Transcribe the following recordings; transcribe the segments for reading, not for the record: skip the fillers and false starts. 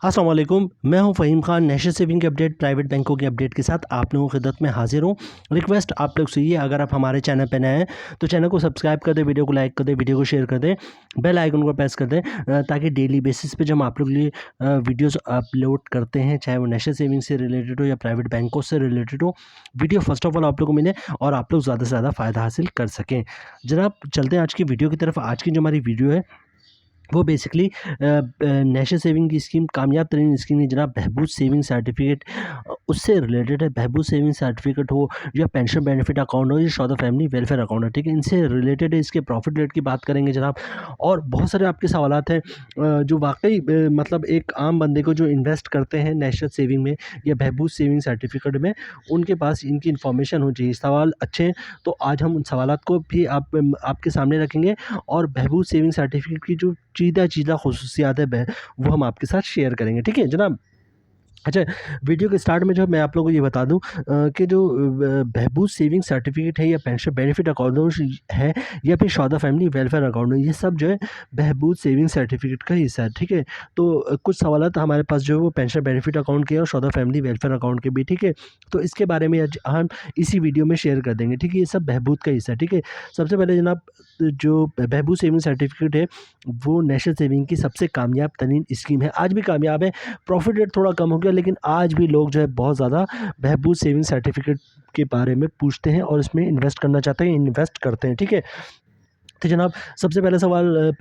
अस्सलाम वालेकुम, मैं हूं फ़हीम खान। नेशनल सेविंग की अपडेट, प्राइवेट बैंकों की अपडेट के साथ आप लोगों की खिदमत में हाजिर हूं। रिक्वेस्ट आप लोग से ये, अगर आप हमारे चैनल पर नए हैं तो चैनल को सब्सक्राइब कर दें, वीडियो को लाइक कर दें, वीडियो को शेयर कर दें, बेल आइकन को प्रेस कर दें ताकि डेली बेसिस पे जब हम आप लोग के लिए वीडियोस अपलोड करते हैं, चाहे वो नेशनल सेविंग से रिलेटेड हो या प्राइवेट बैंकों से रिलेटेड हो, वीडियो फर्स्ट ऑफ ऑल आप लोग को मिले और आप लोग ज़्यादा से ज़्यादा फ़ायदा हासिल कर सकें। जनाब चलते हैं आज की वीडियो की तरफ। आज की जो हमारी वीडियो है वो बेसिकली नेशनल सेविंग की स्कीम, कामयाब तरीन स्कीम है जनाब, बहबूद सेविंग सर्टिफिकेट उससे रिलेटेड है। बहबूद सेविंग सर्टिफिकेट हो या पेंशन बेनिफिट अकाउंट हो या शौद फैमिली वेलफेयर अकाउंट है, ठीक है, इनसे रिलेटेड है। इसके प्रॉफिट रेट की बात करेंगे जनाब, और बहुत सारे आपके सवालात हैं जो वाकई मतलब एक आम बंदे को जो इन्वेस्ट करते हैं नेशनल सेविंग में या बहबूद सेविंग सर्टिफिकेट में, उनके पास इनकी इन्फॉर्मेशन हो चाहिए। सवाल अच्छे हैं तो आज हम उन सवालात को भी आपके सामने रखेंगे और बहबूद सेविंग सर्टिफिकेट की जो चीज़ा खुसूसियात है वो हम आपके साथ शेयर करेंगे, ठीक है जनाब। अच्छा, वीडियो के स्टार्ट में जो मैं आप लोगों को ये बता दूं कि जो बहबूद सेविंग सर्टिफिकेट है या पेंशन बेनिफिट अकाउंट है या फिर शौदा फैमिली वेलफेयर अकाउंट है, ये सब जो है बहबूद सेविंग सर्टिफिकेट का हिस्सा है, ठीक है। तो कुछ सवाल हमारे पास जो है वो पेंशन बेनिफिट अकाउंट के और शौदा फैमिली वेलफेयर अकाउंट के भी, ठीक है। तो इसके बारे में आज हम इसी वीडियो में शेयर कर देंगे, ठीक है। ये सब बहबूद का हिस्सा है, ठीक है। सबसे पहले जनाब, जो बहबूद सेविंग सर्टिफिकेट है वो नेशनल सेविंग की सबसे कामयाब तरीन स्कीम है। आज भी कामयाब है, प्रॉफिट रेट थोड़ा कम हो गया, लेकिन आज भी लोग जो है बहुत ज़्यादा बहबूद सेविंग सर्टिफिकेट के बारे में पूछते हैं और इसमें इन्वेस्ट करना चाहते हैं, इन्वेस्ट करते हैं, ठीक है। तो जनाब सबसे पहले सवाल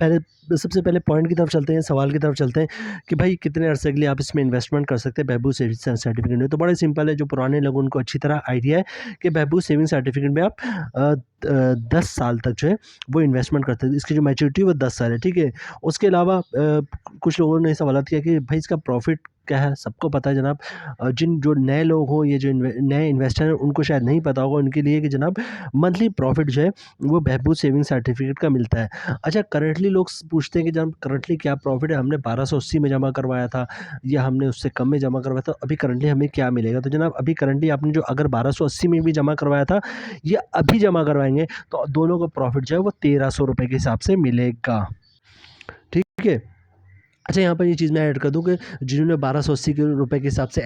सबसे पहले पॉइंट की तरफ चलते हैं, सवाल की तरफ चलते हैं कि भाई कितने अरसे के लिए आप इसमें इन्वेस्टमेंट कर सकते हैं बहबूद सेविंग सर्टिफिकेट में। तो बड़ा सिंपल है, जो पुराने लोग उनको अच्छी तरह आइडिया है कि बहबूद सेविंग सर्टिफिकेट में आप 10 साल तक जो है वो इन्वेस्टमेंट करते हैं। इसकी जो मैच्योरिटी है वो 10 साल है, ठीक है। उसके अलावा कुछ लोगों ने सवाल किया कि भाई इसका प्रॉफिट क्या है। सबको पता है जनाब, जिन जो नए लोग हों, ये जो नए इन्वेस्टर हैं, उनको शायद नहीं पता होगा, उनके लिए कि जनाब मंथली प्रॉफिट जो है वो बहबूद सेविंग सर्टिफिकेट का मिलता है। अच्छा, करंटली लोग पूछते हैं कि जनाब करंटली क्या प्रॉफिट है, हमने 1280 में जमा करवाया था या हमने उससे कम में जमा करवाया था, अभी करंटली हमें क्या मिलेगा। तो जनाब अभी करंटली आपने जो अगर 1280 में भी जमा करवाया था या अभी जमा करवाएंगे तो दोनों का प्रॉफिट जो है वो 1300 रुपये के हिसाब से मिलेगा, ठीक है। अच्छा, यहाँ पर ये चीज़ मैं ऐड कर दूँ कि जिन्होंने 1280 के रुपए के हिसाब से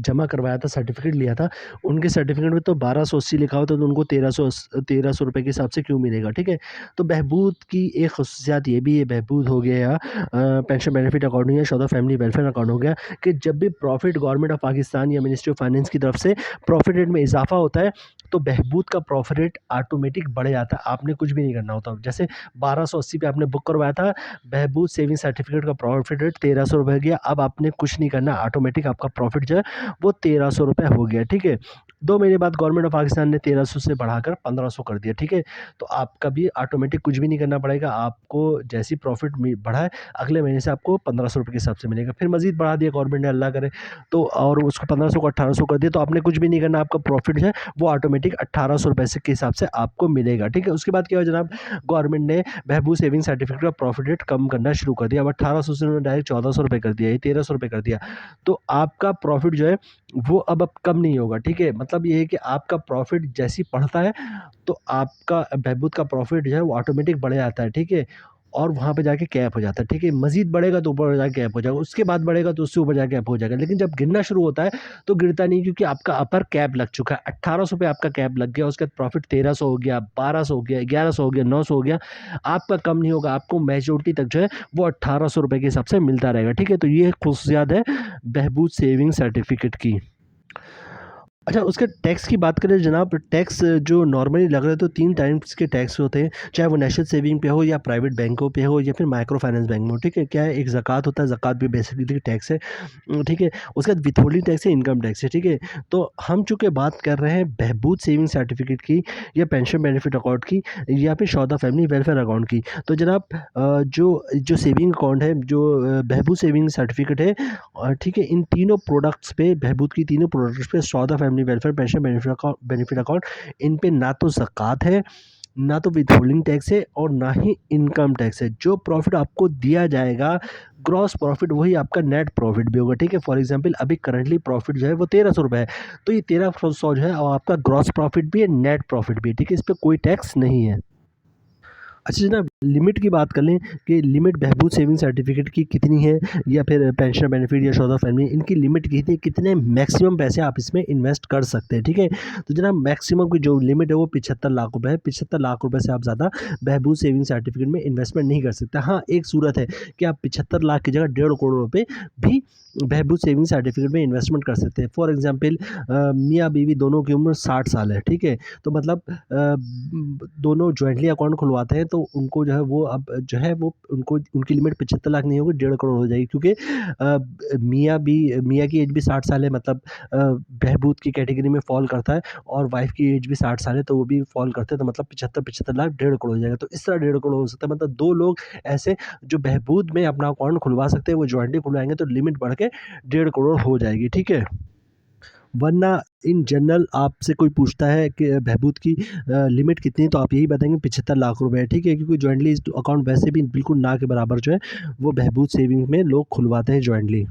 जमा करवाया था, सर्टिफिकेट लिया था, उनके सर्टिफिकेट में तो 1280 लिखा होता, तो उनको 1300 रुपये के हिसाब से क्यों मिलेगा, ठीक है। तो बहबूद की एक ख़ुसूसियत ये भी है, बहबूद हो गया या पेंशन बेनिफिट अकाउंट हो गया, शौदा फैमिली वेलफेयर अकाउंट हो गया, कि जब भी प्रॉफिट गवर्नमेंट ऑफ पाकिस्तान या मिनिस्ट्री ऑफ फाइनेंस की तरफ से प्रॉफिट रेट में इजाफा होता है तो बहबूद का प्रॉफिट रेट ऑटोमेटिक बढ़ जाता है। आपने कुछ भी नहीं करना होता। जैसे 1280 पे आपने बुक करवाया था, बहबूद सेविंग सर्टिफिकेट का प्रॉफिट रेट 1300 रुपये गया। अब आपने कुछ नहीं करना, ऑटोमेटिक आपका प्रॉफिट जो है वो 1300 रुपये हो गया, ठीक है। 2 महीने बाद गवर्नमेंट ऑफ पाकिस्तान ने 1300 से बढ़ाकर 1500 कर दिया, ठीक है। तो आपका भी ऑटोमेटिक कुछ भी नहीं करना पड़ेगा। आपको जैसी प्रॉफिट बढ़ा है, अगले महीने से आपको 1500 रुपये के हिसाब से मिलेगा। फिर मजीद बढ़ा दिया गवर्नमेंट ने, अल्लाह करे तो, और उसको 1500 को 1800 कर दिया, तो आपने कुछ भी नहीं करना, आपका प्रॉफिट जो है वो ऑटोमेटिक 1800 रुपये से के हिसाब से आपको मिलेगा, ठीक है। उसके बाद क्या हुआ जनाब, गवर्नमेंट ने बहबूद सेविंग सर्टिफिकेट का प्रॉफिट रेट कम करना शुरू कर दिया। अब 1800 से उन्होंने डायरेक्ट 1400 रुपये कर दिया, ये 1300 रुपये कर दिया। तो आपका प्रॉफिट जो है वो अब कम नहीं होगा, ठीक है। मतलब ये है कि आपका प्रॉफिट जैसी बढ़ता है तो आपका बहबूद का प्रॉफिट जो है वो ऑटोमेटिक बढ़ जाता है, ठीक है। और वहाँ पे जाके कैप हो जाता है, ठीक है। मज़ीद बढ़ेगा तो ऊपर जाके कैप हो जाएगा, उसके बाद बढ़ेगा तो उससे ऊपर जाके कैप हो जाएगा, लेकिन जब गिरना शुरू होता है तो गिरता नहीं, क्योंकि आपका अपर कैप लग चुका है। 1800 पे आपका कैप लग गया, उसके बाद प्रॉफिट 1300 हो गया, 1200 हो गया, 1100 हो गया, 900 हो गया। आपका कम नहीं होगा, आपको मैच्योरिटी तक जो है वो 1800 रुपये के हिसाब से मिलता रहेगा, ठीक है। तो ये खुसूसियत है बहबूद सेविंग सर्टिफिकेट की। अच्छा, उसके टैक्स की बात करें जनाब, टैक्स जो नॉर्मली लग रहे, तो 3 टाइप्स के टैक्स होते हैं, चाहे वो नेशनल सेविंग पे हो या प्राइवेट बैंकों पे हो या फिर माइक्रो फाइनेंस बैंक में हो, ठीक है। क्या है, एक ज़कात होता है, ज़कात भी बेसिकली टैक्स है, ठीक है। उसके बाद विथहोल्डिंग टैक्स है, इनकम टैक्स है, ठीक है। तो हम चूँकि बात कर रहे हैं बहबूद सेविंग सर्टिफिकेट की या पेंशन बेनिफिट अकाउंट की या फिर शौदा फैमिली वेलफेयर अकाउंट की, तो जनाब जो सेविंग अकाउंट है, जो बहबूद सेविंग सर्टिफिकेट है, ठीक है, इन तीनों प्रोडक्ट्स पे, बहबूद की तीनों प्रोडक्ट्स पे, शौदा family welfare, pension benefit account, इन पे ना तो ज़कात है, ना तो विथहोल्डिंग टैक्स है और ना ही इनकम टैक्स है। जो प्रॉफिट आपको दिया जाएगा, ग्रॉस प्रॉफिट, वही आपका नेट प्रॉफिट भी होगा, ठीक है। फॉर एग्जांपल अभी करंटली प्रॉफिट जो है वो 1300 रुपये है, तो ये 1300 जो है और आपका ग्रॉस प्रॉफिट भी है, नेट प्रॉफिट भी है, ठीक है। इस पर कोई टैक्स नहीं है। अच्छा जनाब, लिमिट की बात कर लें कि लिमिट बहबूद सेविंग सर्टिफिकेट की कितनी है, या फिर पेंशन बेनिफिट या शोधा फैमिली, इनकी लिमिट कितनी, कितने मैक्सिमम पैसे आप इसमें इन्वेस्ट कर सकते हैं, ठीक है। तो जनाब मैक्सिमम की जो लिमिट है वो 75 लाख रुपए है। 75 लाख रुपए से आप ज़्यादा बहबूद सेविंग सर्टिफिकेट में इन्वेस्टमेंट नहीं कर सकते। हाँ, एक सूरत है कि आप 75 लाख की जगह 1.5 करोड़ रुपए भी बहबूद सेविंग सर्टिफिकेट में इन्वेस्टमेंट कर सकते हैं। फॉर एग्जाम्पल मियाँ बीवी दोनों की उम्र 60 साल है, ठीक है। तो मतलब दोनों जॉइंटली अकाउंट खुलवाते हैं, तो उनको जो है वो अब जो है वो उनको उनकी लिमिट 75 लाख नहीं होगी, 1.5 करोड़ हो जाएगी, क्योंकि मियाँ की एज भी 60 साल है, मतलब बहबूद की कैटेगरी में फ़ॉल करता है, और वाइफ़ की एज भी 60 साल है, तो वो भी फ़ॉल करते हैं, तो मतलब 75 लाख 1.5 करोड़ हो जाएगा। तो इस तरह 1.5 करोड़ हो सकता है, मतलब 2 लोग ऐसे जो बहबूद में अपना अकाउंट खुलवा सकते हैं, वो जॉइंटली खुलवाएँगे तो लिमिट बढ़ के 1.5 करोड़ हो जाएगी, ठीक है। वरना इन जनरल आपसे कोई पूछता है कि बहबूद की लिमिट कितनी है, तो आप यही बताएँगे 75 लाख रुपए है, ठीक है? क्योंकि जॉइंटली अकाउंट वैसे भी बिल्कुल ना के बराबर जो है, वो बहबूद सेविंग में लोग खुलवाते हैं जॉइंटली।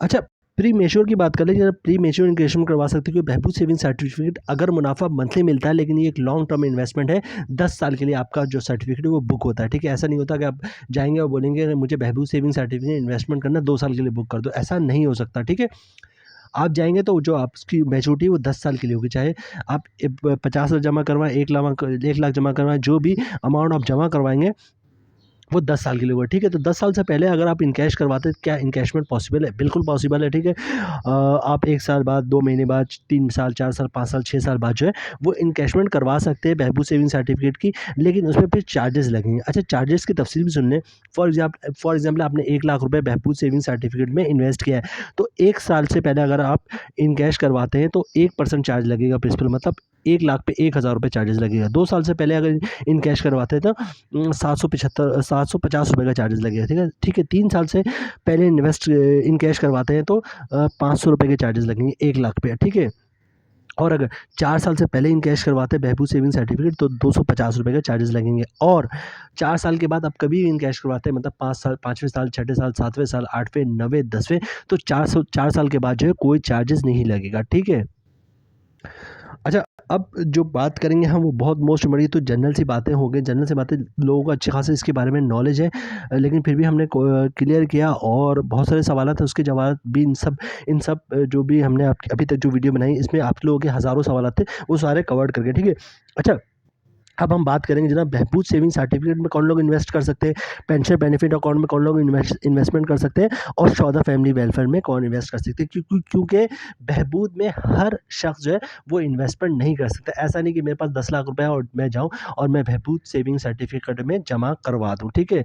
अच्छा, प्री मैच्योर की बात कर लें, जब प्री मैच्योर इन्वेस्टमेंट करवा सकते हैं, क्योंकि बहबूद सेविंग सर्टिफिकेट अगर मुनाफा मंथली मिलता है, लेकिन ये एक लॉन्ग टर्म इन्वेस्टमेंट है, 10 साल के लिए आपका जो सर्टिफिकेट है वो बुक होता है, ठीक है? ऐसा नहीं होता कि आप जाएँगे और बोलेंगे कि मुझे बहबूद सेविंग सर्टिफिकेट इन्वेस्टमेंट करना है, 2 साल के लिए बुक कर दो, ऐसा नहीं हो सकता, ठीक है? आप जाएँगे तो जो आपकी मैच्योरिटी है वो 10 साल के लिए होगी, चाहे आप 50,000 जमा करवाएँ, 1 लाख जमा करवाएँ, जो भी अमाउंट आप जमा करवाएँगे वो 10 साल के लिए होगा, ठीक है? तो 10 साल से पहले अगर आप इनकैश करवाते हैं, क्या इनकैशमेंट पॉसिबल है? बिल्कुल पॉसिबल है, ठीक है? आप 1 साल बाद, 2 महीने बाद, 3 साल, 4 साल, 5 साल, 6 साल बाद जो है वो इनकैशमेंट करवा सकते हैं बहबूद सेविंग सर्टिफिकेट की, लेकिन उसमें फिर चार्जेस लगेंगे। अच्छा, चार्जेस की तफ़सील भी सुन लें। फॉर एग्ज़ाम्पल आपने 1 लाख रुपए बहबूद सेविंग सर्टिफिकेट में इन्वेस्ट किया है, तो 1 साल से पहले अगर आप इनकैश करवाते हैं तो 1% चार्ज लगेगा प्रिंसिपल, मतलब 1 लाख पे 1,000 रुपए चार्जेस लगेगा। 2 साल से पहले अगर इनकैश करवाते हैं तो 750 रुपए का चार्जेस लगेगा, ठीक है? ठीक है, 3 साल से पहले इन कैश करवाते हैं तो 500 रुपए के चार्जेस लगेंगे 1 लाख पे, ठीक है? और अगर 4 साल से पहले इन कैश करवाते हैं बहबूद सेविंग सर्टिफिकेट, तो 250 रुपए के चार्जेस लगेंगे, और 4 साल के बाद आप कभी भी इन कैश करवाते हैं, मतलब 5 साल, 5वें साल, 6ठे साल, 7वें साल, 8वें, 9वें, 10वें, तो 4 साल के बाद जो है कोई चार्जेस नहीं लगेगा, ठीक है? अच्छा, अब जो बात करेंगे हम वो बहुत मोस्ट बड़ी तो जनरल सी बातें हो गई। जनरल सी बातें लोगों को अच्छे खासे इसके बारे में नॉलेज है, लेकिन फिर भी हमने क्लियर किया, और बहुत सारे सवालात हैं, उसके जवाब भी इन सब जो भी हमने आप अभी तक जो वीडियो बनाई, इसमें आप लोगों के हज़ारों सवालात थे, वो सारे कवर्ड कर गए, ठीक है? अच्छा, अब हम बात करेंगे जनाब बहबूद सेविंग सर्टिफिकेट में कौन लोग इन्वेस्ट कर सकते हैं, पेंशन बेनिफिट अकाउंट में कौन लोग इन्वेस्टमेंट कर सकते हैं, और शौदा फैमिली वेलफेयर में कौन इन्वेस्ट कर सकते हैं, क्योंकि बहबूद में हर शख्स जो है वो इन्वेस्टमेंट नहीं कर सकता। ऐसा नहीं कि मेरे पास 10 लाख रुपए है और मैं जाऊँ और मैं बहबूद सेविंग सर्टिफिकेट में जमा करवा दूँ, ठीक है?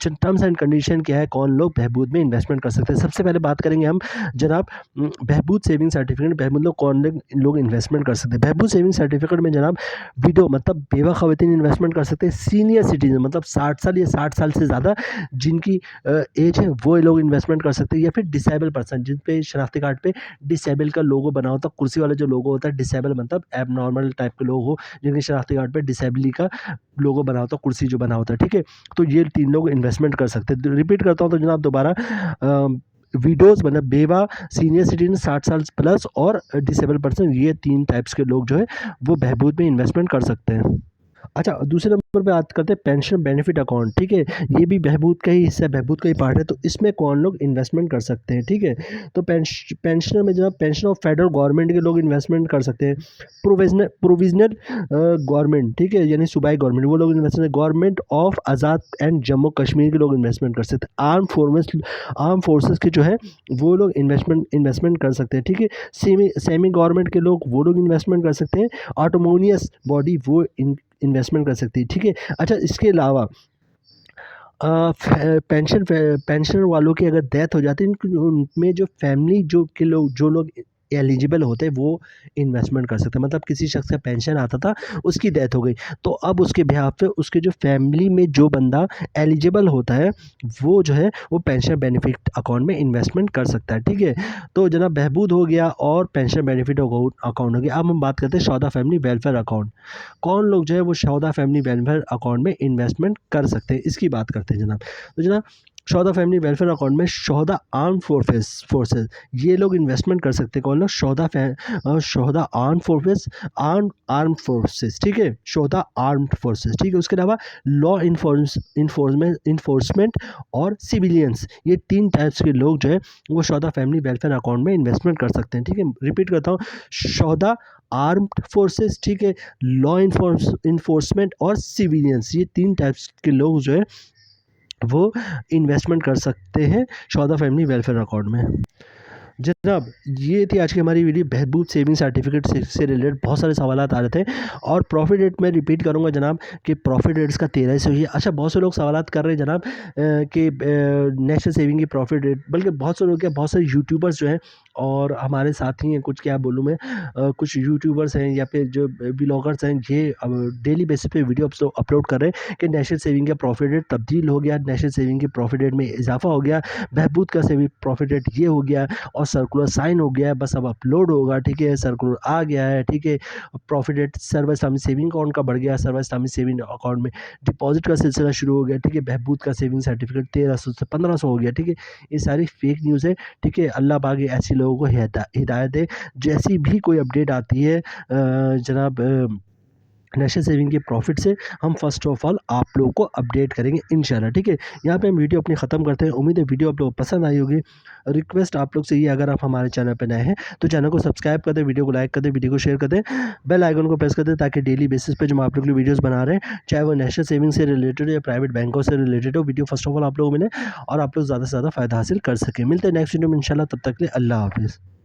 टर्म्स एंड कंडीशन क्या है, कौन लोग बहबूद में इन्वेस्टमेंट कर सकते हैं। सबसे पहले बात करेंगे हम जनाब बहबूद सेविंग सर्टिफिकेट, बहबूद लोग कौन लोग इन्वेस्टमेंट कर सकते हैं। बहबूद सेविंग सर्टिफिकेट में जनाब विडो मतलब बेवा ख़वातीन इन्वेस्टमेंट कर सकते हैं, सीनियर सिटीज़न मतलब 60 साल या 60 साल से ज़्यादा जिनकी एज है वो लोग इन्वेस्टमेंट कर सकते हैं, या फिर डिसेबल पर्सन जिन पे शनाख्ती कार्ड पे डिसेबल का लोगो बना होता है, कुर्सी वाला जो लोगो होता है, डिसेबल मतलब एबनॉर्मल टाइप के लोग हो, जिनके शनाख्ती कार्ड पे डिसेबिलिटी का लोगो बना होता है, कुर्सी जो बना होता है, ठीक है? तो ये 3 लोग इन्वेस्टमेंट कर सकते हैं। रिपीट करता हूँ तो जनाब दोबारा, विडोज़ मतलब बेवा, सीनियर सिटीज़न 60 साल प्लस, और डिसेबल पर्सन, ये 3 टाइप्स के लोग जो है वो बहबूद में इन्वेस्टमेंट कर सकते हैं। अच्छा, दूसरे नंबर पे बात करते हैं पेंशन बेनिफिट अकाउंट, ठीक है? ये भी बहबूद का ही हिस्सा है, बहबूद का ही पार्ट है, तो इसमें कौन लोग इन्वेस्टमेंट कर सकते हैं, ठीक है? तो पेंशनर में जनाब पेंशन ऑफ फेडरल गवर्नमेंट के लोग इन्वेस्टमेंट कर सकते हैं। प्रोविजनल गवर्नमेंट, ठीक है? यानी सूबाई गवर्नमेंट, वो लोग investment, government of Azad and Jammu Kashmir के लोग इन्वेस्टमेंट कर सकते हैं। आर्म फोर्सेस के जो है वो लोग इन्वेस्टमेंट कर सकते हैं, ठीक है? सेमी गवर्नमेंट के लोग वो लोग इन्वेस्टमेंट कर सकते हैं। ऑटोनोमस बॉडी वो इन्वेस्टमेंट कर सकती है, ठीक है? अच्छा, इसके अलावा पेंशन वालों की अगर डेथ हो जाती है, उनमें जो फैमिली जो लोग एलिजिबल होते हैं वो इन्वेस्टमेंट कर सकते हैं। मतलब किसी शख्स का पेंशन आता था, उसकी डेथ हो गई, तो अब उसके बिहाफ़ पे उसके जो फैमिली में जो बंदा एलिजिबल होता है, वो जो है वो पेंशन बेनिफिट अकाउंट में इन्वेस्टमेंट कर सकता है, ठीक है? तो जनाब बहबूद हो गया और पेंशन बेनिफिट अकाउंट हो गया। अब हम बात करते हैं शौदा फैमिली वेलफेयर अकाउंट। कौन लोग जो है वो शौदा फैमिली वेलफेयर अकाउंट में इन्वेस्टमेंट कर सकते हैं, इसकी बात करते हैं जनाब। तो जनाब शोहदा फैमिली वेलफेयर अकाउंट में शोहदा आर्म फोर्सेस ये लोग इन्वेस्टमेंट कर सकते हैं। कौन लोग? शोहदा आर्म फोर्सेस, ठीक है, शोहदा आर्म्ड फोर्सेस, ठीक है। उसके अलावा लॉ इन्फोर्समेंट और सिविलियंस, ये 3 टाइप्स के लोग जो है वो शोहदा फैमिली वेलफेयर अकाउंट में इन्वेस्टमेंट कर सकते हैं, ठीक है। रिपीट करता हूँ, शोहदा आर्म्ड फोर्सेस, ठीक है, लॉ इन्फोर्समेंट और सिविलियंस, ये 3 टाइप्स के लोग जो है वो इन्वेस्टमेंट कर सकते हैं शोहदा फैमिली वेलफेयर अकाउंट में। जनाब, ये थी आज की हमारी वीडियो बहबूद सेविंग सर्टिफिकेट से रिलेटेड। बहुत सारे सवालात आ रहे थे और प्रॉफिट रेट मैं रिपीट करूंगा जनाब कि प्रॉफिट रेट्स का 13 से हुई है। अच्छा, बहुत से लोग सवालात कर रहे हैं जनाब कि नेशनल सेविंग की प्रॉफिट रेट, बल्कि बहुत से लोग क्या, बहुत सारे यूट्यूबर्स जो हैं और हमारे साथी हैं, कुछ क्या बोलूँ मैं, कुछ यूट्यूबर्स हैं या फिर जो ब्लॉगर्स हैं, ये डेली बेसिस पे वीडियो अपलोड कर रहे हैं कि नेशनल सेविंग का प्रॉफिट रेट तब्दील हो गया, नेशनल सेविंग के प्रॉफिट रेट में इजाफा हो गया, बहबूद का सेविंग प्रॉफिट रेट ये हो गया और सर्कुलर साइन हो गया है, बस अब अपलोड होगा, ठीक है, सर्कुलर आ गया है, ठीक है। प्रॉफिट रेट सर्व इस्लामिक सेविंग अकाउंट का बढ़ गया, सर्व इस्लामिक सेविंग अकाउंट में डिपॉजिट का सिलसिला शुरू हो गया, ठीक है। बहबूद का सेविंग सर्टिफिकेट 1300 से 1500 हो गया, ठीक है। ये सारी फेक न्यूज़ है, ठीक है। अल्लाह पाक ऐसे लोगों को हिदायत दे। जैसी भी कोई अपडेट आती है जनाब नेशनल सेविंग के प्रॉफिट से, हम फर्स्ट ऑफ ऑल आप लोगों को अपडेट करेंगे इंशाल्लाह, ठीक है। यहाँ पे हम वीडियो अपनी ख़त्म करते हैं। उम्मीद है वीडियो आप लोगों को पसंद आई होगी। रिक्वेस्ट आप लोग से ये, अगर आप हमारे चैनल पर नए हैं तो चैनल को सब्सक्राइब कर दें, वीडियो को लाइक कर दें, वीडियो को शेयर कर दें, बेल आइकन को प्रेस कर दें, ताकि डेली बेसिस पे जो हम आप लोग के लिए वीडियोज़ बना रहे हैं, चाहे वो नेशनल सेविंग से रिलेटेड या प्राइवेट बैंकों से रिलेटेड हो, वीडियो फर्स्ट ऑफ ऑल आप लोगों को मिले और आप लोग ज़्यादा से ज़्यादा फ़ायदा हासिल कर सकें। मिलते हैं नेक्स्ट वीडियो में इंशाल्लाह, तब तक के लिए अल्लाह हाफ़िज़।